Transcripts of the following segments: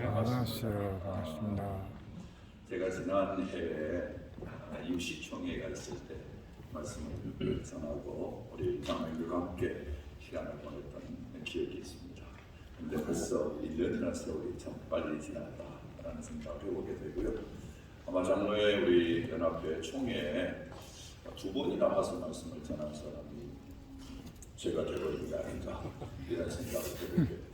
안녕하세요. 반갑습니다. 제가 지난 해에 임시총회가 있을 때 말씀을 전하고 우리 장로님들과 함께 시간을 보냈던 기억이 있습니다. 근데 벌써 1년이나 세월이 참 빨리 지났다라는 생각을 해보게 되고요. 아마 장로회 우리 연합회 총회에 두 번이나 와서 말씀을 전한 사람이 제가 되어버린 게 아닌가 이런 생각을 해보게 됩니다.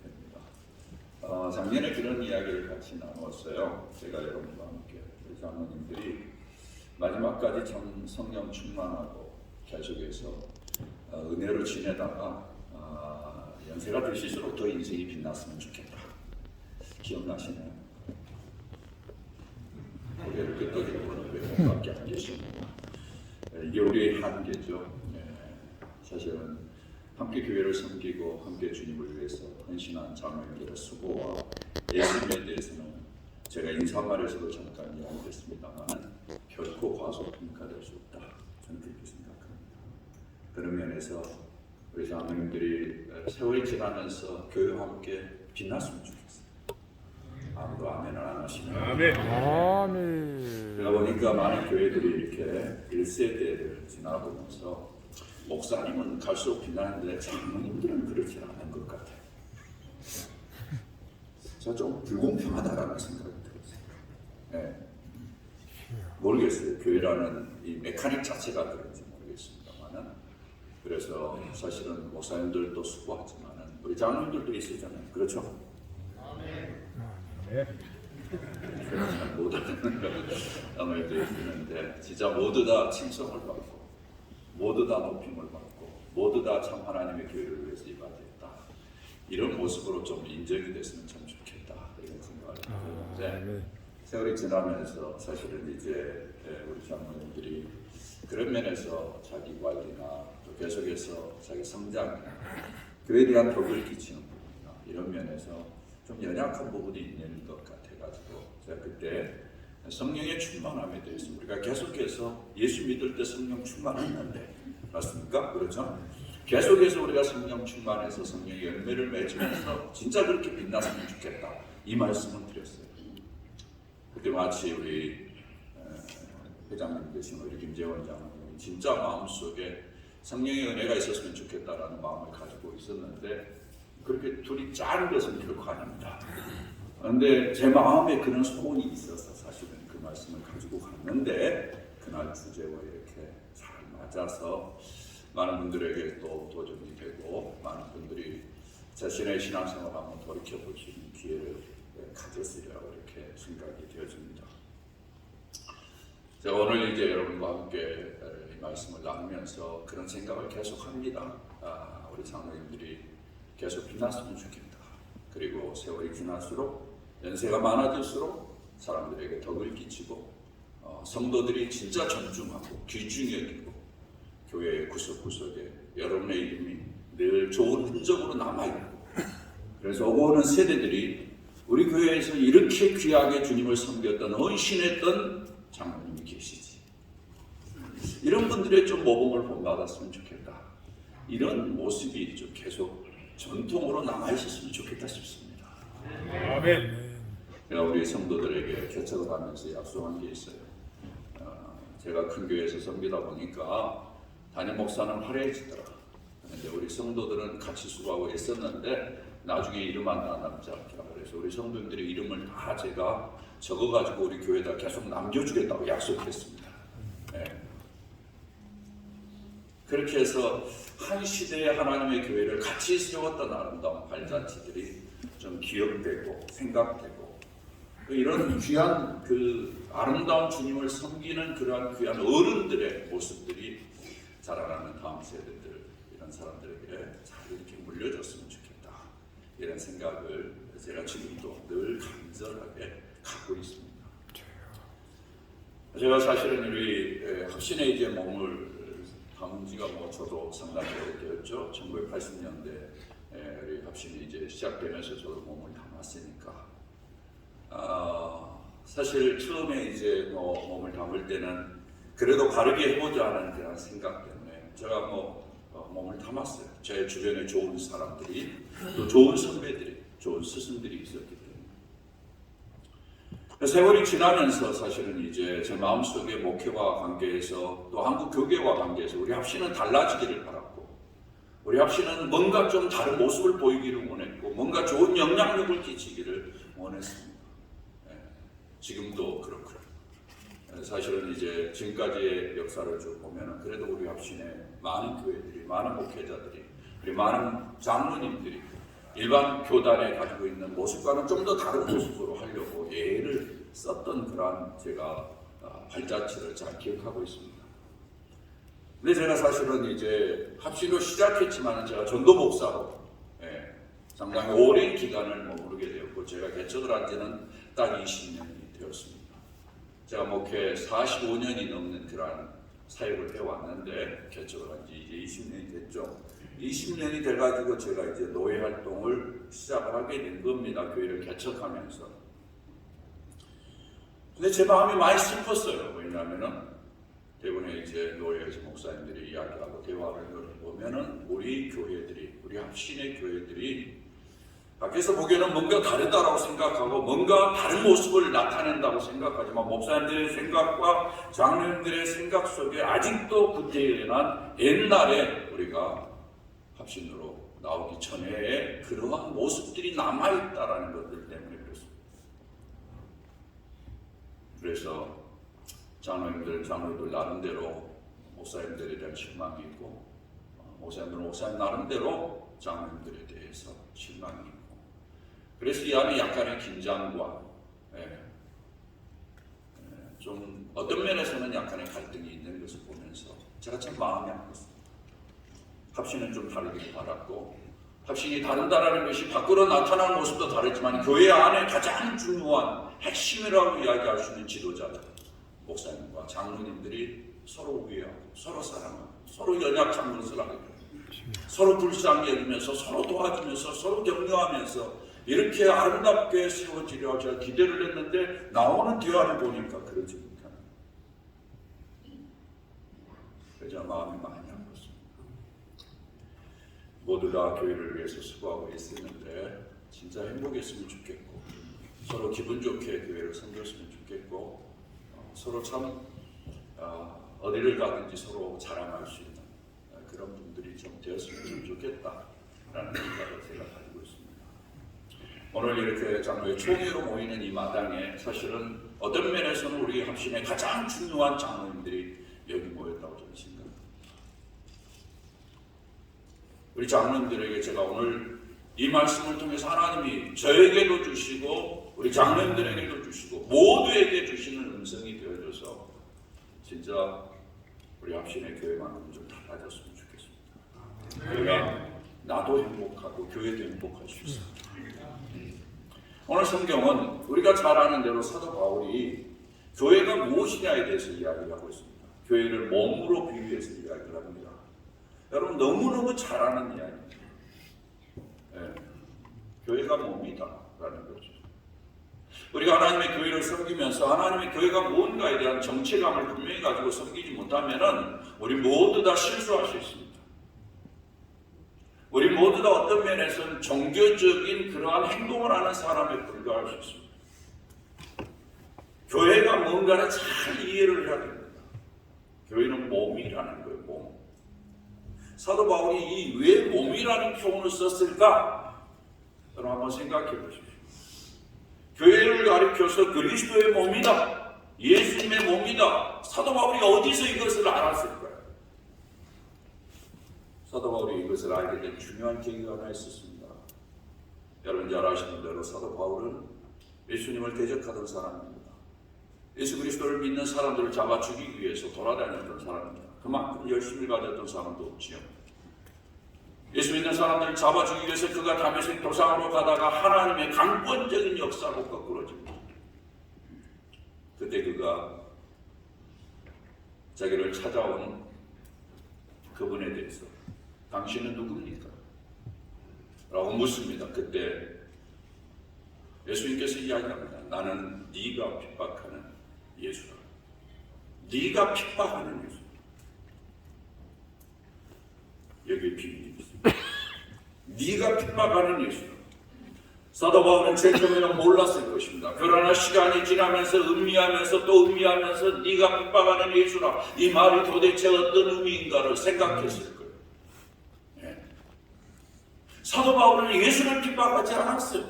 작년에 그런 이야기를 같이 나누었어요. 제가 여러분과 함께 우리 장로님들이 마지막까지 참 성령 충만하고 계속해서 은혜로 지내다가 연세가 드실수록 더 인생이 빛났으면 좋겠다. 기억나시나요? 고개를 끄덕이고는 왜 밖에 안 계십니까? 이게 우리의 한계죠. 사실은 함께 교회를 섬기고 함께 주님을 위해서 헌신한 장로님들의 수고와 예수님에 대해서는 제가 인사말에서도 잠깐 이야기했습니다만 결코 과소평가될 수 없다. 저는 그렇게 생각합니다. 그런 면에서 우리 장로님들이 세월이 지나면서 교회와 함께 빛났으면 좋겠어요. 아무도 아멘을 안 하시네요. 아멘. 그러다 보니까 많은 교회들이 이렇게 1세대를 지나보면서 목사님은 갈수록 빛나는데 장로님들은 그렇지 않은 것 같아요. 제가 좀 불공평하다라는 생각이 들었어요. 네. 모르겠어요. 교회라는 이 메카닉 자체가 그런지 모르겠습니다만은 그래서 사실은 목사님들도 수고하지만은 우리 장로님들도 있으잖아요. 그렇죠? 잘 못하는 아무래도 있는데 진짜 모두 다 칭송을 받고 모두 다 높임을 받고 모두 다 참 하나님의 교회를 위해서 이바지했다. 이런 모습으로 좀 인정이 됐으면 참 좋겠다 이런 생각을 했는데 세월이 지나면서 사실은 이제 우리 장로님들이 그런 면에서 자기 관리나 또 계속해서 자기 성장, 교회에 대한 덕을 끼치는 부분이나 이런 면에서 좀 연약한 부분이 있는 것 같아가지고 제가 그때 성령의 충만함에 대해서 우리가 계속해서 예수 믿을 때 성령 충만했는데 맞습니까? 그렇죠? 계속해서 우리가 성령 충만해서 성령의 열매를 맺으면서 진짜 그렇게 빛났으면 좋겠다 이 말씀을 드렸어요. 그때 마치 우리 회장님 되신 우리 김재원 장로님이 진짜 마음속에 성령의 은혜가 있었으면 좋겠다라는 마음을 가지고 있었는데 그렇게 둘이 짜는 것은 결코 아닙니다. 그런데 제 마음에 그런 소원이 있어서 사실은 그 말씀을 가지고 갔는데 그날 주제와 이렇게 잘 맞아서 많은 분들에게 또 도전이 되고 많은 분들이 자신의 신앙생활을 한번 돌이켜볼 수 있는 기회를 가졌으리라고 이렇게 생각이 되어집니다. 제가 오늘 이제 여러분과 함께 이 말씀을 나누면서 그런 생각을 계속합니다. 우리 장로님들이 계속 빛났으면 좋겠다. 그리고 세월이 지날수록 연세가 많아질수록 사람들에게 덕을 끼치고 성도들이 진짜 존중하고 귀중히 여기고 교회의 구석구석에 여러분의 이름이 늘 좋은 흔적으로 남아있고 그래서 오고 오는 세대들이 우리 교회에서 이렇게 귀하게 주님을 섬겼던 헌신했던 장로님이 계시지. 이런 분들의 좀 모범을 본받았으면 좋겠다. 이런 모습이 좀 계속 전통으로 남아있었으면 좋겠다 싶습니다. 아멘. 제가 우리 성도들에게 개척을 하면서 약속한 게 있어요. 제가 큰 교회에서 섬기다 보니까 담임 목사는 화려해지더라. 그런데 우리 성도들은 같이 수고하고 있었는데 나중에 이름 하나 남지 않더라. 그래서 우리 성도들의 이름을 다 제가 적어가지고 우리 교회에다 계속 남겨주겠다고 약속했습니다. 네. 그렇게 해서 한 시대의 하나님의 교회를 같이 세웠던 아름다운 발자취들이 좀 기억되고 생각되고 이런 귀한 그 아름다운 주님을 섬기는 그러한 귀한 어른들의 모습들이 자라나는 다음 세대들 이런 사람들에게 잘 이렇게 물려줬으면 좋겠다 이런 생각을 제가 지금도 늘 간절하게 갖고 있습니다. 제가 사실은 우리 합신에 이제 몸을 담은 지가 저도 상당히 오래되었죠. 1980년대 우리 합신이 이제 시작되면서 저도 몸을 담았으니까 사실 처음에 이제 몸을 담을 때는 그래도 바르게 해보자 하는 그런 생각 때문에 제가 몸을 담았어요. 제 주변에 좋은 사람들이 또 좋은 선배들이 좋은 스승들이 있었기 때문에 세월이 지나면서 사실은 이제 제 마음속에 목회와 관계에서 또 한국 교계와 관계에서 우리 합시는 달라지기를 바랐고, 우리 합시는 뭔가 좀 다른 모습을 보이기를 원했고, 뭔가 좋은 영향력을 끼치기를 원했습니다. 지금도 그렇고요. 사실은 이제 지금까지의 역사를 쭉 보면 그래도 우리 합신의 많은 교회들이, 많은 목회자들이, 우리 많은 장로님들이 일반 교단에 가지고 있는 모습과는 좀 더 다른 모습으로 하려고 애를 썼던 그러한 제가 발자취를 잘 기억하고 있습니다. 근데 제가 사실은 이제 합신도 시작했지만 제가 전도 목사로 상당히 오랜 기간을 머무르게 되었고, 제가 개척을 한 지는 딱 20년이 되었습니다. 제가 목회 45년이 넘는 그러한 사역을 해왔는데 개척을 한 지 이제 20년이 됐죠. 20년이 돼가지고 제가 이제 노예 활동을 시작을 하게 된 겁니다. 교회를 개척하면서. 근데 제 마음이 많이 슬펐어요. 왜냐하면은 대부분의 이제 노예에서 목사님들이 이야기하고 대화를 보면은 우리 교회들이, 우리 합신의 교회들이 밖에서 보기에는 뭔가 다르다라고 생각하고 뭔가 다른 모습을 나타낸다고 생각하지만 목사님들의 생각과 장로님들의 생각 속에 아직도 구태연한 옛날에 우리가 합신으로 나오기 전에 그러한 모습들이 남아있다라는 것들 때문에 그렇습니다. 그래서 장로님들 나름대로 목사님들에 대한 실망이 있고, 목사님들은 목사님 나름대로 장로님들에 대해서 실망이 있고, 그래서 이 안에 약간의 긴장과 좀 어떤 면에서는 약간의 갈등이 있는 것을 보면서 제가 참 마음이 아팠습니다. 합신은 좀 다르길 바랐고, 합신이 다른다라는 것이 밖으로 나타나는 모습도 다르지만 교회 안에 가장 중요한 핵심이라고 이야기할 수 있는 지도자들, 목사님과 장로님들이 서로 우애하고 서로 사랑하고 서로 연약한 것을 알고 서로 불쌍히 여기면서 서로 도와주면서 서로 격려하면서 이렇게 아름답게 세워지려 제가 기대를 했는데 나오는 뒤안을 보니까 그러지 못하는, 그래서 마음이 많이 아팠습니다. 모두 다 교회를 위해서 수고하고 있었는데 진짜 행복했으면 좋겠고, 서로 기분 좋게 교회를 섬겼으면 좋겠고, 서로 참 어디를 가든지 서로 자랑할 수 있는 그런 분들이 좀 되었으면 좋겠다라는 생각을 제가 가지고 있습니다. 오늘 이렇게 장로의 총회로 모이는 이 마당에 사실은 어떤 면에서는 우리 합신의 가장 중요한 장로님들이 여기 모였다고 저는 생각합니다. 우리 장로님들에게 제가 오늘 이 말씀을 통해서 하나님이 저에게도 주시고 우리 장로님들에게도 주시고 모두에게 주시는 음성이 되어줘서 진짜 우리 합신의 교회만큼 좀 달라졌으면 좋겠습니다. 그래야 나도 행복하고 교회도 행복할 수 있습니다. 오늘 성경은 우리가 잘 아는 대로 사도 바울이 교회가 무엇이냐에 대해서 이야기를 하고 있습니다. 교회를 몸으로 비유해서 이야기를 합니다. 여러분 너무너무 잘 아는 이야기입니다. 교회가 몸이다라는 거죠. 우리가 하나님의 교회를 섬기면서 하나님의 교회가 무언가에 대한 정체감을 분명히 가지고 섬기지 못하면은 우리 모두 다 실수할 수 있습니다. 우리 모두 다 어떤 면에서는 종교적인 그러한 행동을 하는 사람에 불과할 수 있습니다. 교회가 뭔가를 잘 이해를 해야 됩니다. 교회는 몸이라는 거예요, 몸. 사도 바울이 이 왜 몸이라는 표현을 썼을까? 여러분 한번 생각해 보십시오. 교회를 가리켜서 그리스도의 몸이다, 예수님의 몸이다. 사도 바울이 어디서 이것을 알았을까요? 사도 바울이 이것을 알게 된 중요한 계기가 하나 있었습니다. 여러분 잘 아시는 대로 사도 바울은 예수님을 대적하던 사람입니다. 예수 그리스도를 믿는 사람들을 잡아 죽이기 위해서 돌아다녔던 사람입니다. 그만큼 열심히 가졌던 사람도 없지요. 예수 믿는 사람들을 잡아 죽이기 위해서 그가 다메섹 도상으로 가다가 하나님의 강권적인 역사로 거꾸러집니다. 그때 그가 자기를 찾아온 그분에 대해서 당신은 누굽니까? 라고 묻습니다. 그때 예수님께서 이야기합니다. 나는 네가 핍박하는 예수다. 네가 핍박하는 예수. 여기에 비밀이 있습니다. 네가 핍박하는 예수다. 사도 바울은 제일 처음에는 몰랐을 것입니다. 그러나 시간이 지나면서 음미하면서 또 음미하면서 네가 핍박하는 예수라, 이 말이 도대체 어떤 의미인가를 생각했을 거예요. 네. 사도 바울은 예수를 핍박하지 않았어요.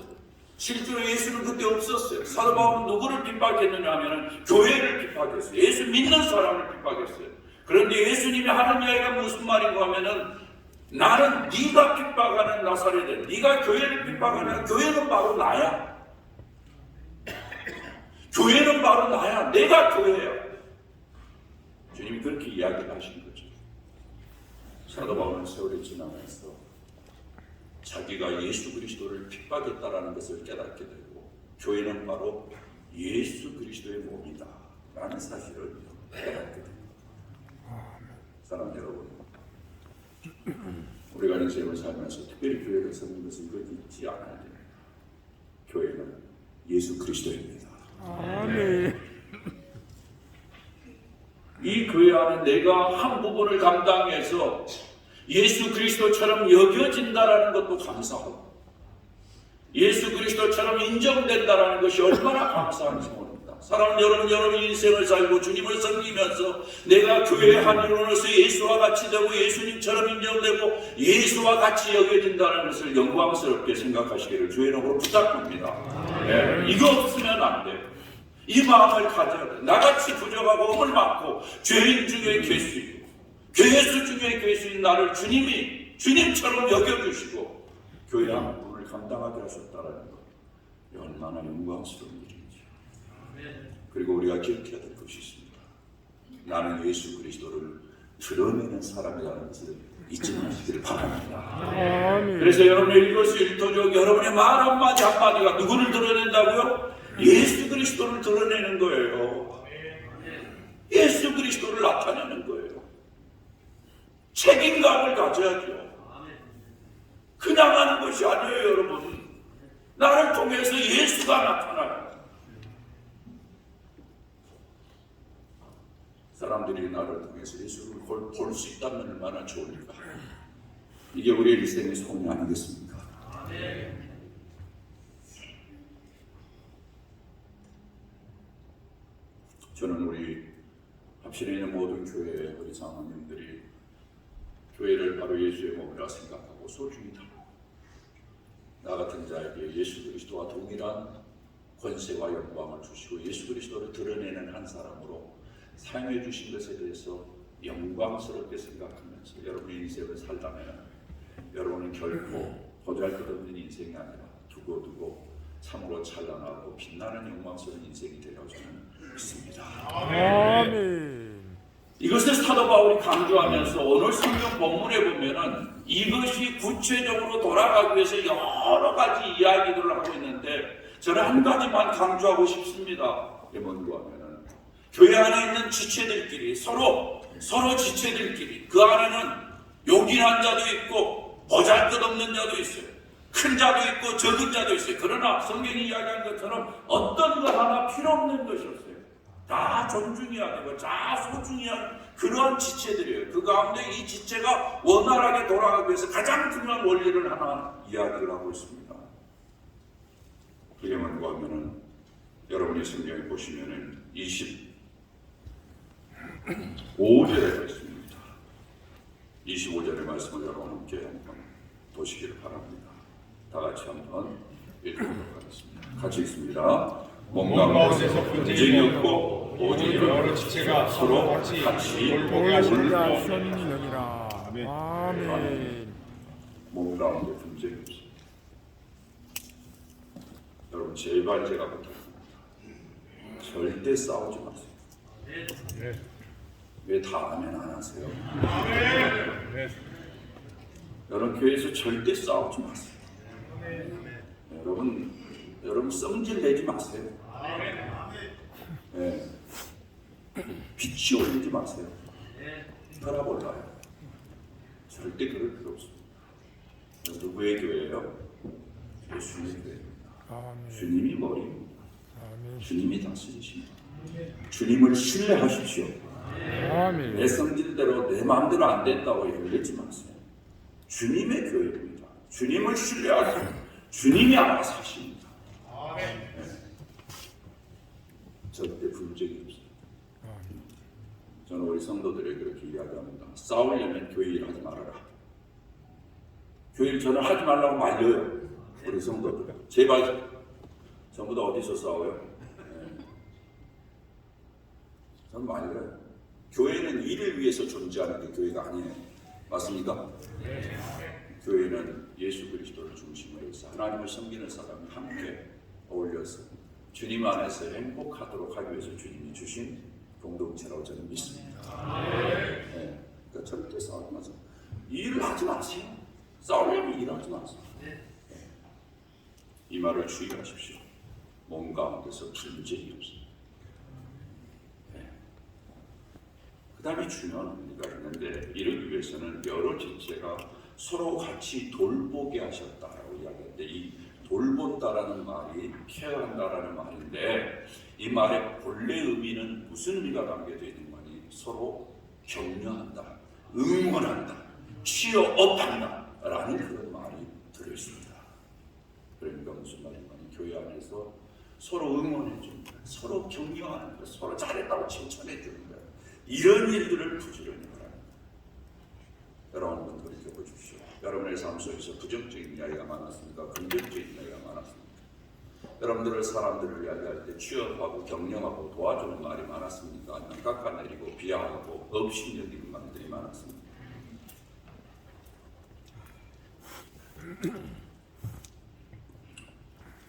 실제로 예수는 그때 없었어요. 사도 바울은 누구를 핍박했느냐 하면 교회를 핍박했어요. 예수 믿는 사람을 핍박했어요. 그런데 예수님이 하는 이야기가 무슨 말인가 하면은 나는 네가 핍박하는 나사렛은, 네가 교회를 핍박하는 교회는 바로 나야. 교회는 바로 나야. 내가 교회야. 주님이 그렇게 이야기하신 거죠. 사도 바울은 세월이 지나면서 자기가 예수 그리스도를 핍박했다라는 것을 깨닫게 되고, 교회는 바로 예수 그리스도의 몸이다 라는 사실을 깨닫게 됩니다. 사랑 여러분, 우리가 인생을 살면서 특별히 교회를 섬기는 것은 이거 잊지 않아야 됩니다. 교회는 예수 그리스도입니다. 아멘. 이 교회 안에 내가 한 부분을 감당해서 예수 그리스도처럼 여겨진다라는 것도 감사하고, 예수 그리스도처럼 인정된다라는 것이 얼마나 감사한지 모릅니다. 사랑하는 여러분, 여러분 인생을 살고 주님을 섬기면서 내가 교회의 한 일원으로서 예수와 같이 되고 예수님처럼 인정되고 예수와 같이 여겨진다는 것을 영광스럽게 생각하시기를 주의 이름으로 부탁합니다. 네, 이거 없으면 안 돼요. 이 마음을 가져야 돼요. 나같이 부족하고 험을 많고 죄인 중에 괴수이고 괴수 중에 괴수인 나를 주님이 주님처럼 여겨주시고 교회 한 부분을 감당하게 하셨다는 것, 얼마나 영광스러운 일인지. 그리고 우리가 기억해야 될 것이 있습니다. 나는 예수 그리스도를 드러내는 사람이라는 것을 잊지 마시기를 바랍니다. 아멘. 그래서 여러분의 일거수일투족, 여러분의 말 한마디 한마디가 누구를 드러낸다고요? 예수 그리스도를 드러내는 거예요. 예수 그리스도를 나타내는 거예요. 책임감을 가져야죠. 그냥 하는 것이 아니에요, 여러분. 나를 통해서 예수가 나타나요. 사람들이 나를 통해서 예수를 볼 수 있다면 얼마나 좋을까. 이게 우리의 일생의 소원이 아니겠습니까? 저는 우리 합실에 있는 모든 교회 우리 장로님들이 교회를 바로 예수의 몸이라 생각하고 소중히 다루고, 나 같은 자에게 예수 그리스도와 동일한 권세와 영광을 주시고 예수 그리스도를 드러내는 한 사람으로 사용해 주신 것에 대해서 영광스럽게 생각하면서 여러분의 인생을 살다면 여러분은 결코 보잘것없는 인생이 아니라 두고두고 참으로 찬란하고 빛나는 영광스러운 인생이 되리라고 저는 믿습니다. 아멘. 이것을 사도 바울이 강조하면서 오늘 성경 본문에 보면은 이것이 구체적으로 돌아가기 위해서 여러 가지 이야기들을 하고 있는데 저는 한 가지만 강조하고 싶습니다. 이게 뭔가 하면은 교회 안에 있는 지체들끼리 서로 지체들끼리 그 안에는 요긴한 자도 있고 보잘것없는 자도 있어요. 큰 자도 있고 적은 자도 있어요. 그러나 성경이 이야기한 것처럼 어떤 것 하나 필요 없는 것이 없어요. 다 존중해야 되고 다 소중한 그러한 지체들이에요. 그 가운데 이 지체가 원활하게 돌아가기 위해서 가장 중요한 원리를 하나 이야기를 하고 있습니다. 그게 뭔가 하면은 여러분이 성경에 보시면은 25절에 있습니다. 25절의 말씀을 여러분 함께 한번 보시기를 바랍니다. 다 같이 한번 읽어보도록 하겠습니다. 같이 읽습니다. 몸 가운데서 분쟁이 없고 오직 여러 지체가 서로 같이 올보다 선이니라. 아멘. 몸 가운데 분쟁이 없습니다. 여러분 제발 제가 부탁합니다. 절대 싸우지 마세요. 왜 다 아멘 안 하세요? 여러분 교회에서 절대 싸우지 마세요. 여러분 성질 내지 마세요. 네. 빛이 올리지 마세요. 혈압 올라요. 절대 그럴 필요 없습니다. 누구의 교회예요? 예수님의 교회입니다. 아멘. 주님이 머리입니다. 아멘. 주님이 다스리십니다. 주님을 신뢰하십시오. 아멘. 내 성질대로 내 마음대로 안 된다고 열리지 마세요. 주님의 교회입니다. 주님을 신뢰하세요. 주님이 알아서 하십니다. 절대 분쟁이 없어요. 저는 우리 성도들에게 그렇게 이야기합니다. 싸우려면 교회 일 하지 말아라. 교회 일 저는 하지 말라고 말려요. 우리 성도들. 제발 전부 다 어디서 싸워요? 저는 말려요. 교회는 일을 위해서 존재하는 게 교회가 아니에요. 맞습니까? 교회는 예수 그리스도를 중심으로 해서 하나님을 섬기는 사람이 함께 어울려서 주님 안에서 행복하도록 하기 위해서 주님이 주신 공동체라고 저는 믿습니다. 네. 그러니까 절대 싸우지 마세요. 일을 하지 마세요. 싸우려면 일하지 마세요. 네. 이 말을 주의하십시오. 몸 가운데서 분쟁이 없습니다. 네. 그 다음에 중요한 의미가 있는데 이러기 위해서는 여러 지체가 서로 같이 돌보게 하셨다라고 이야기하는데 이 돌본다라는 말이 케어한다라는 말인데 이 말의 본래 의미는 무슨 의미가 담겨져 있는 거니? 서로 격려한다, 응원한다, 취업한다 라는 그런 말이 들어있습니다. 그러니까 무슨 말인가니? 교회 안에서 서로 응원해준다, 서로 격려하는 것, 서로 잘했다고 칭찬해주는 것, 이런 일들을 부지런히 하랍니다. 여러분 돌이켜 보십시오. 여러분의 삶 속에서 부정적인 이야기가 많았습니까? 긍정적인 이야기가 많았습니까? 여러분들을 사람들을 이야기할 때 취업하고 격려하고 도와주는 말이 많았습니까? 아니면 깎아내리고 비하하고 업신여기는 말들이 많았습니까?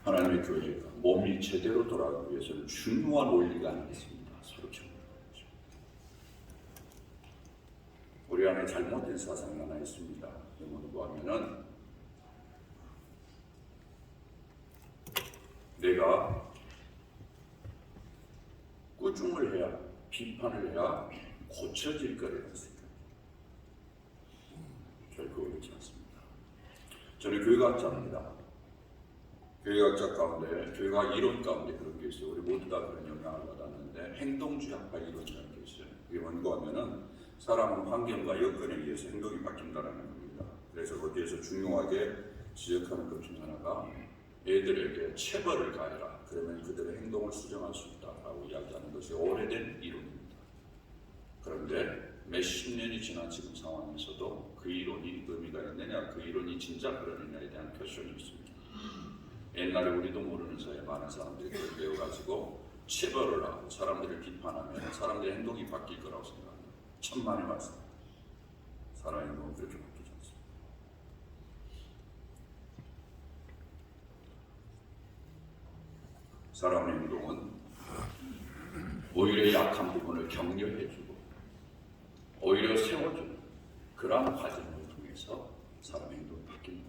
하나님의 교회가 몸이 제대로 돌아가기 위해서는 중요한 원리가 하나 있습니다. 서로 격려하죠. 우리 안에 잘못된 사상이 하나 있습니다. 뭐라고 하면은 내가 꾸중을 해야, 비판을 해야 고쳐질 거라는 생각. 결코 그렇지 않습니다. 저는 교회학자입니다. 교회학자 가운데, 교회학 이론 가운데 그런 게 있어요. 우리 모두 다 그런 영향을 받았는데 행동주의학파 이론이라는 게 있어요. 이게 뭔가 하면은 사람은 환경과 여건에 의해서 행동이 바뀐다는 겁니다. 그래서 거기에서 중요하게 지적하는 것 중에 하나가 애들에게 체벌을 가해라. 그러면 그들의 행동을 수정할 수 있다라고 이야기하는 것이 오래된 이론입니다. 그런데 몇십 년이 지난 지금 상황에서도 그 이론이 의미가 있느냐, 그 이론이 진짜 그러느냐에 대한 퀘스천이 있습니다. 옛날에 우리도 모르는 사이에 많은 사람들이 그걸 배워가지고 체벌을 하고 사람들을 비판하면 사람들의 행동이 바뀔 거라고 생각합니다. 천만의 말씀. 사람의 행동은 그렇게 바뀌지 않습니다. 사람의 행동은 오히려 약한 부분을 격려해주고 오히려 세워주는 그러한 과정을 통해서 사람의 행동이 바뀝니다.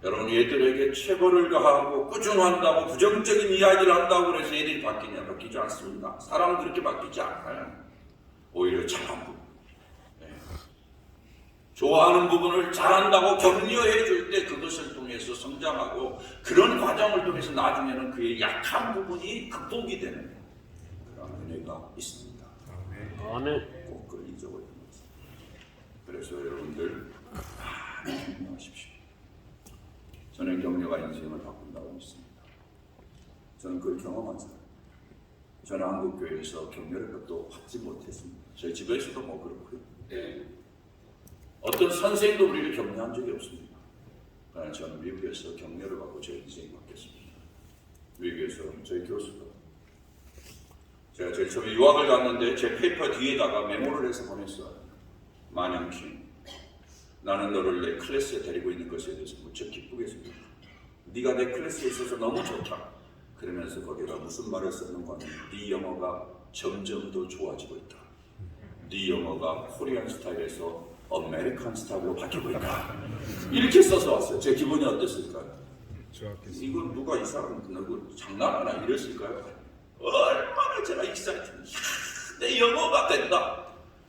여러분 얘들에게 체벌을 가하고 꾸중한다고 부정적인 이야기를 한다고 해서 얘들이 바뀌냐? 바뀌지 않습니다. 사람은 그렇게 바뀌지 않아요. 오히려 착한 부분, 좋아하는 부분을 잘한다고 격려해 줄 때 그것을 통해서 성장하고 그런 과정을 통해서 나중에는 그의 약한 부분이 극복이 되는 그런 은혜가 있습니다. 아멘. 꼭 그걸 잊어버리는 것입니다. 그래서 여러분들 많이 격려하십시오. 저는 격려가 인생을 바꾼다고 믿습니다. 저는 그걸 경험한 사람. 저는 한국교회에서 격려를 것도 받지 못했습니다. 저희 집에서도 뭐 그렇고요. 어떤 선생도 우리를 격려한 적이 없습니다. 그러나 저는 미국에서 격려를 받고 제 인생이 바뀌었습니다. 미국에서 저희 교수가 제가 제일 처음에 유학을 갔는데 제 페이퍼 뒤에다가 메모를 해서 보냈어요. 만영킴, 나는 너를 내 클래스에 데리고 있는 것에 대해서 무척 기쁘게 생각해. 네가 내 클래스에 있어서 너무 좋다. 그러면서 거기다 무슨 말을 썼는가 하면 네 영어가 점점 더 좋아지고 있다. 네 영어가 코리안 스타일에서 아메리칸 스타일로 바뀌고 있다. 이렇게 써서 왔어요. 제 기분이 어땠을까요? 좋았겠습니다. 이건 누가 이 사람 누구 장난하나 이랬을까요? 얼마나 제가 익사이트해. 내 영어가 된다.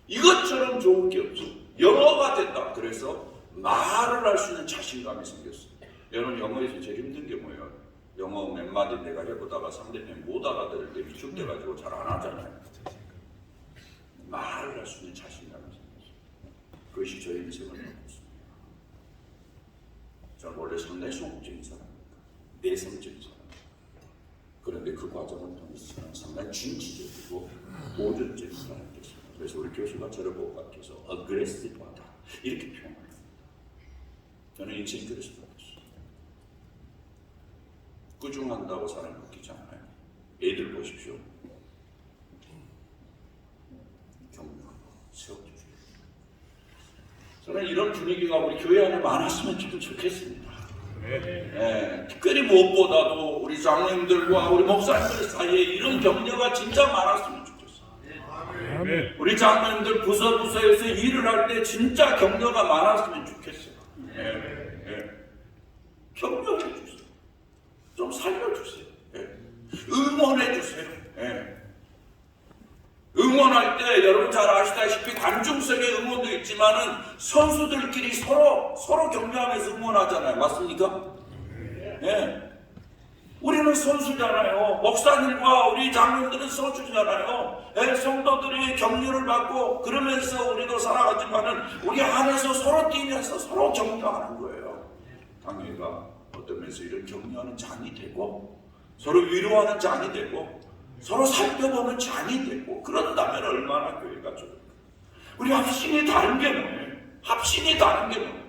이것처럼 좋은 게 없어. 영어가 된다. 그래서 말을 할 수 있는 자신감이 생겼어요. 여러분 영어에서 제일 힘든 게 뭐예요? 영어 몇 마디 내가 해보다가 상대편이 못 알아들을 때 위축돼가지고 잘 안 하잖아요. 말을 할 수 있는 자신감이 생겼어요. 그것이 저의 인생을 바꿨습니다. 저는 원래 상당히 소극적인 사람입니다. 내성적인 사람. 그런데 그 과정을 통해서 상당히 진취적이고 도전적인 사람이 됐습니다. 그래서 우리 교수가 저를 보고 가르쳐서 aggressive하다 이렇게 표현합니다. 저는 인생이 그래서 받았어요. 꾸중한다고 사람 바뀌지 않아요. 애들 보십시오. 격려하고 세워주세요. 저는 이런 분위기가 우리 교회 안에 많았으면 좀 좋겠습니다. 특별히 무엇보다도 우리 장로님들과 우리 목사님들 사이에 이런 격려가 진짜 많았으면 좋겠어요. 우리 장로님들 부서에서 일을 할 때 진짜 격려가 많았으면 좋겠어요. 격려해 주세요. 좀 살려주세요. 응원해 주세요. 응원할 때 여러분 잘 아시다시피 관중석의 응원도 있지만은 선수들끼리 서로 격려하면서 응원하잖아요. 맞습니까? 우리는 선수잖아요. 목사님과 우리 장로들은 선수잖아요. 성도들이 격려를 받고 그러면서 우리도 살아가지만은 우리 안에서 서로 뛰면서 서로 격려하는 거예요. 당회가 어떤 면에서 이런 격려하는 장이 되고 서로 위로하는 장이 되고 서로 살펴보는 장이 되고 그런다면 얼마나 교회가 좋을까. 우리 합심이 다른 게 뭐예요? 합심이 다른 게 뭐예요?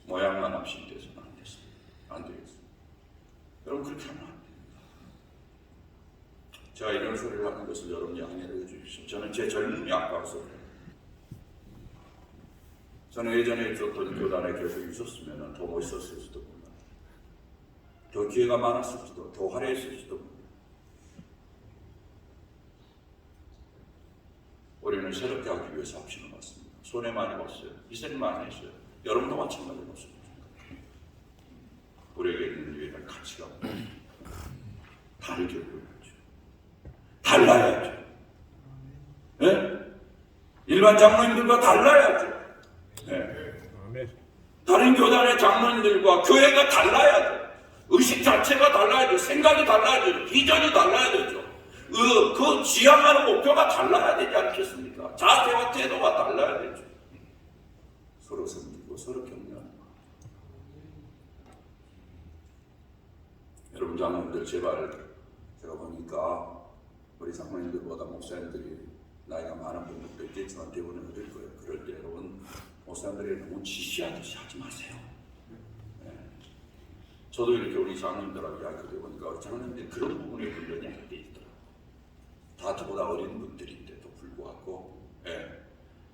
모양만 합심이 돼서는 안 됐습니다. 안 되겠습니다. 여러분 그렇게 하면 안 됩니다. 제가 이런 소리를 하는 것을 여러분이 양해를 해주십시오. 저는 제 젊음이 아까워서 그래요. 저는 예전에 있었던 교단에 계속 있었으면 더 멋있었을지도 몰라요. 더 기회가 많았을지도, 더 화려했을지도 몰라요. 우리는 새롭게 하기 위해서 합심을 받습니다. 손해 많이 봤어요. 희생 많이 했어요. 여러분도 마찬가지로 없습니다. 우리에게 있는 유일한 가치가 다르게 보여야죠. 달라야죠. 일반 장로님들과 달라야죠. 다른 교단의 장로님들과 교회가 달라야 돼요. 의식 자체가 달라야 돼요. 생각이 달라야 돼요. 비전이 달라야 되죠. 그 지향하는 목표가 달라야 되지 않겠습니까? 자세와 태도가 달라야 되죠. 서로 섬기고 서로 격려하는 거. 여러분 장로님들 제발 제가 보니까 우리 장로님들보다 목사님들이 나이가 많은 분들도 있겠지만 대부분은 어떨 거예요. 그럴 때 여러분 목사님들이 너무 지시하듯이 하지 마세요. 저도 이렇게 우리 장로님들하고 이야기하다 보니까 우리 장로님들이 그런 부분에 훈련이 할 때 있더라고요. 다 저보다 어린 분들인데도 불구하고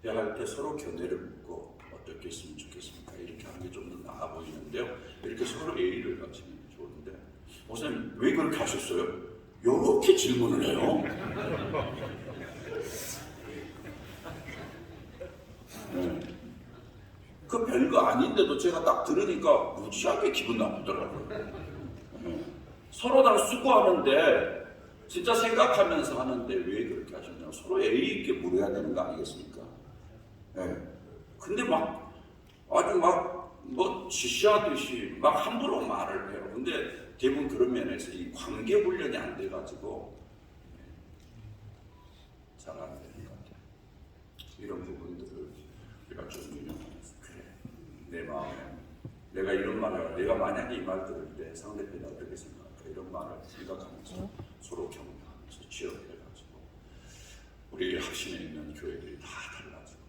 대화할 때 서로 견해를 묻고 어떻게 했으면 좋겠습니까? 이렇게 하는 게 좀 더 나아 보이는데요. 이렇게 서로 예의를 갖추면 좋은데 목사님 왜 그렇게 하셨어요? 이렇게 질문을 해요. 그 별거 아닌데도 제가 딱 들으니까 무지하게 기분 나쁘더라고요. 서로 다 수고하는데 진짜 생각하면서 하는데 왜 그렇게 하셨냐고 서로 예의 있게 물어야 되는 거 아니겠습니까? 근데 막 아주 막 뭐 지시하듯이 막 함부로 말을 해요. 근데 대부분 그런 면에서 이 관계 훈련이 안 돼가지고 잘 안 되는 것 같아요. 이런 부분들을 우리가 좀 유념하면서 그래 내 마음에 내가 이런 말을 내가 만약에 이 말 들을 때 상대편이 어떻게 생각할까 이런 말을 생각하면서 서로 격려하면서 취업해가지고 우리核心에 있는 교회들이 다 달라지고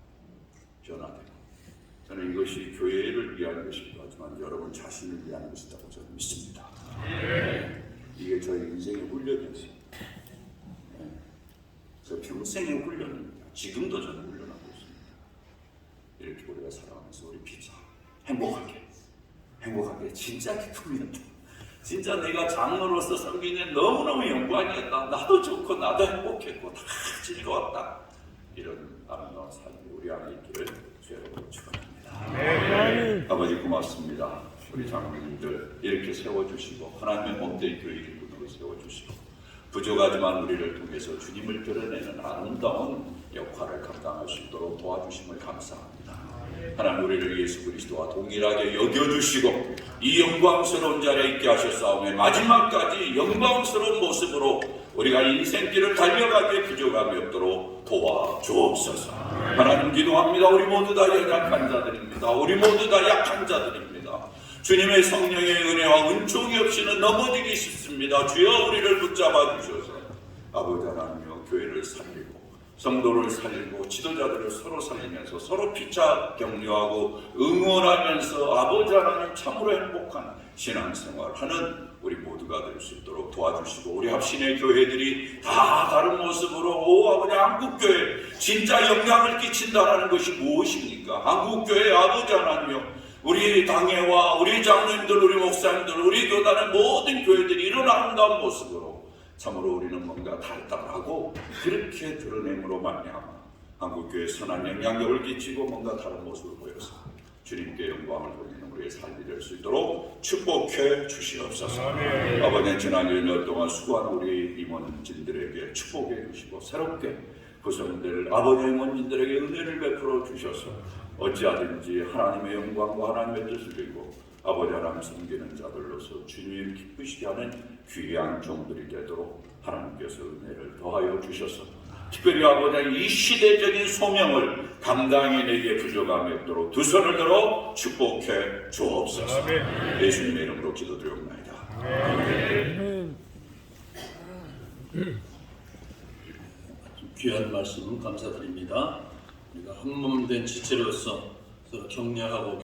변화되고 저는 이것이 교회를 위한 것이기도 하지만 여러분 자신을 위한 것이라고 저는 믿습니다. 이게 저희 인생의 훈련이었습니다. 저 평생의 훈련입니다. 지금도 저는 훈련하고 있습니다. 이렇게 우리가 살아가면서 우리 피자 행복하게 진짜 기쁨이었다. 진짜 내가 장로로서 섬기는 너무너무 영광이었다. 나도 좋고 나도 행복했고 다 즐거웠다. 이런 아름다운 삶이 우리 안에 있기를 주여로 축원합니다. 아버지 고맙습니다. 우리 장로님들 이렇게 세워주시고 하나님의 몸된 교회 일꾼으로 세워주시고 부족하지만 우리를 통해서 주님을 드러내는 아름다운 역할을 감당할 수 있도록 도와주심을 감사합니다. 하나님 우리를 예수 그리스도와 동일하게 여겨주시고 이 영광스러운 자리에 있게 하셨사오며 마지막까지 영광스러운 모습으로 우리가 인생길을 달려가기에 부족함이 없도록 도와주옵소서. 하나님 기도합니다. 우리 모두 다 연약한 자들입니다. 우리 모두 다 약한 자들입니다. 주님의 성령의 은혜와 은총이 없이는 넘어지기 쉽습니다. 주여 우리를 붙잡아 주셔서 아버지 하나님여 교회를 살리고 성도를 살리고 지도자들을 서로 살리면서 서로 피차 격려하고 응원하면서 아버지 하나님 참으로 행복한 신앙생활하는 우리 모두가 될 수 있도록 도와주시고 우리 합신의 교회들이 다 다른 모습으로 오 아버지 한국교회 진짜 영향을 끼친다는 것이 무엇입니까? 한국교회 아버지 하나님요 우리 당회와 우리 장로님들 우리 목사님들 우리 교단의 모든 교회들이 이런 아름다운 모습으로 참으로 우리는 뭔가 다르다고 그렇게 드러냄으로 말미암아 한국교회에 선한 영향력을 끼치고 뭔가 다른 모습을 보여서 주님께 영광을 돌리는 우리의 삶이 될 수 있도록 축복해 주시옵소서. 아버지 지난 1년 동안 수고한 우리 임원진들에게 축복해 주시고 새롭게 구성될 아버지 임원진들에게 은혜를 베풀어 주셔서 어찌하든지 하나님의 영광과 하나님의 뜻을 이루고 아버지 하나님 섬기는 자들로서 주님을 기쁘시게 하는 귀한 종들이 되도록 하나님께서 은혜를 더하여 주셔서 특별히 아버지 이 시대적인 소명을 감당해내기에 부족함이 없도록 두 손을 들어 축복해 주옵소서. 예수님의 이름으로 기도드리옵나이다. 아멘. 귀한 말씀 감사드립니다. 우리가 한 몸 된 지체로서 서로 격려하고